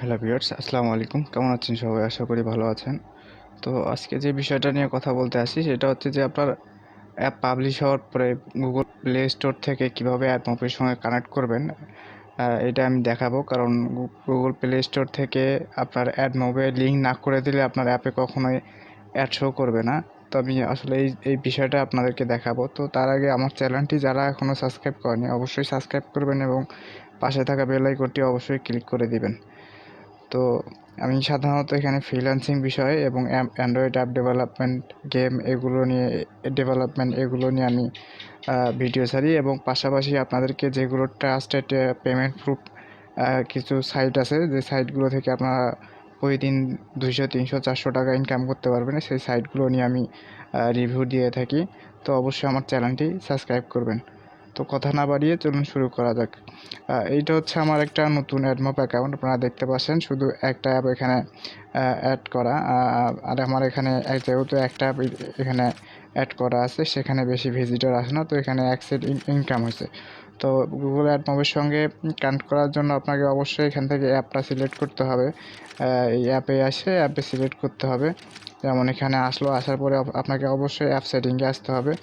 Hello viewers, আসসালামু আলাইকুম। কেমন আছেন সবাই? আশা করি ভালো আছেন। তো আজকে যে বিষয়টা নিয়ে কথা বলতে আসি সেটা হচ্ছে যে আপনার অ্যাপ পাবলিশ হওয়ার পরে গুগল প্লে স্টোর থেকে কীভাবে অ্যাডমবের সঙ্গে কানেক্ট করবেন এটা আমি দেখাবো। কারণ গুগল প্লে স্টোর থেকে আপনার অ্যাডমবে লিঙ্ক না করে দিলে আপনার অ্যাপে কখনোই অ্যাড শো করবে না। তো আমি আসলে এই বিষয়টা আপনাদেরকে দেখাবো। তো তার আগে আমার চ্যানেলটি যারা এখনও সাবস্ক্রাইব করেনি অবশ্যই সাবস্ক্রাইব করবেন এবং পাশে থাকা বেল আইকনটি অবশ্যই ক্লিক করে দিবেন। তো আমি সাধারণত এখানে ফ্রিল্যান্সিং বিষয় এবং অ্যান্ড্রয়েড অ্যাপ ডেভেলপমেন্ট, গেম এগুলো নিয়ে আমি ভিডিও ছাড়ি এবং পাশাপাশি আপনাদেরকে যেগুলো ট্রাস্টেড পেমেন্ট প্রুফ কিছু সাইট আছে, যে সাইটগুলো থেকে আপনারা প্রতিদিন 200, 300, 400 টাকা ইনকাম করতে পারবেন, সেই সাইটগুলো নিয়ে আমি রিভিউ দিয়ে থাকি। তো অবশ্যই আমার চ্যানেলটি সাবস্ক্রাইব করবেন। তো কথা না বাড়িয়ে চলুন শুরু করা যাক। এইটা হচ্ছে আমার একটা নতুন অ্যাডমব অ্যাকাউন্ট। আপনারা দেখতে পাচ্ছেন শুধু একটা অ্যাপ এখানে অ্যাড করা। আর আমার এখানে যেহেতু একটা অ্যাপ এখানে অ্যাড করা আছে, সেখানে বেশি ভিজিটর আসে না, তো এখানে অ্যাক্সেস ইনকাম হয়েছে। তো গুগল অ্যাডমবের সঙ্গে কানেক্ট করার জন্য আপনাকে অবশ্যই এখান থেকে অ্যাপটা সিলেক্ট করতে হবে। এই অ্যাপে সিলেক্ট করতে হবে। যেমন এখানে আসার পরে আপনাকে অবশ্যই অ্যাপ সেটিংয়ে আসতে হবে।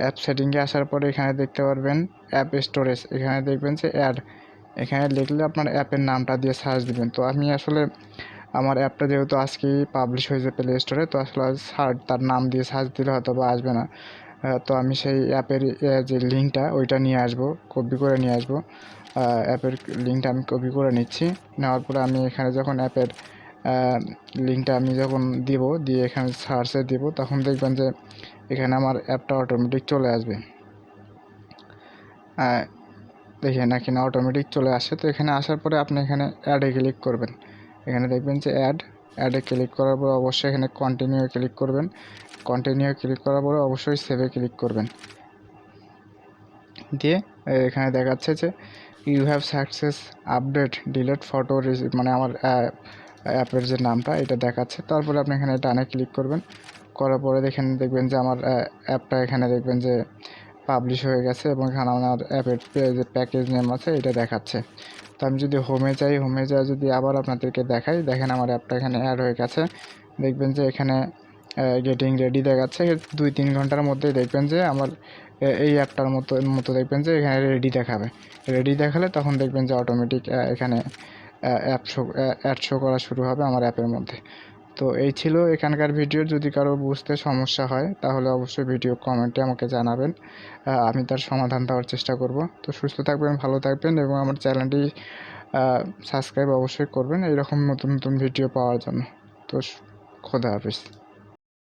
অ্যাপ সেটিংয়ে আসার পরে এখানে দেখতে পারবেন অ্যাপ স্টোরেজ, এখানে দেখবেন যে অ্যাড, এখানে লিখলে আপনার অ্যাপের নামটা দিয়ে সার্চ দিবেন। তো আমি আসলে আমার অ্যাপটা যেহেতু আজকেই পাবলিশ হয়েছে প্লে স্টোরে, তো আসলে তার নাম দিয়ে সার্চ দিলে হয়তো বা আসবে না। তো আমি সেই অ্যাপের যে লিঙ্কটা ওইটা নিয়ে আসবো, কপি করে নিয়ে আসবো। অ্যাপের লিঙ্কটা আমি কপি করে নিচ্ছি। নেওয়ার পরে আমি এখানে যখন অ্যাপের লিঙ্কটা আমি যখন দিয়ে এখানে সার্চে দিব, তখন দেখবেন যে এখানে আমার অ্যাপটা অটোমেটিক চলে আসবে। দেখে না কিনা অটোমেটিক চলে আসে। তো এখানে আসার পরে আপনি এখানে অ্যাডে ক্লিক করবেন। এখানে দেখবেন যে অ্যাডে ক্লিক করার পর অবশ্যই এখানে কন্টিনিউ ক্লিক করবেন। কন্টিনিউ ক্লিক করার পরে অবশ্যই সেভে ক্লিক করবেন। দিয়ে এখানে দেখাচ্ছে যে you have success update delete photo মানে আমার অ্যাপের যে নামটা এটা দেখাচ্ছে। তারপরে আপনি এখানে ডানে ক্লিক করবেন। করার পরে দেখবেন যে আমার অ্যাপটা এখানে দেখবেন যে পাবলিশ হয়ে গেছে এবং এখানে আমার অ্যাপের যে প্যাকেজ নেম আছে এটা দেখাচ্ছে। তো আমি যদি হোমে যাই যদি আবার আপনাদেরকে দেখাই, দেখেন আমার অ্যাপটা এখানে অ্যাড হয়ে গেছে। দেখবেন যে এখানে গেটিং রেডি দেখাচ্ছে। 2-3 ঘন্টার মধ্যে দেখবেন যে আমার এই অ্যাপটার মতো দেখবেন যে এখানে রেডি দেখালে তখন দেখবেন যে অটোমেটিক এখানে অ্যাড শো করা শুরু হবে আমার অ্যাপের মধ্যে। তো এই ছিল এখানকার ভিডিও। যদি কারো বুঝতে সমস্যা হয় তাহলে অবশ্যই ভিডিও কমেন্টে আমাকে জানাবেন, আমি তার সমাধান দেওয়ার চেষ্টা করব। তো সুস্থ থাকবেন, ভালো থাকবেন এবং আমার চ্যানেলটি সাবস্ক্রাইব অবশ্যই করবেন এইরকম নতুন নতুন ভিডিও পাওয়ার জন্য। তো খোদা হাফেজ।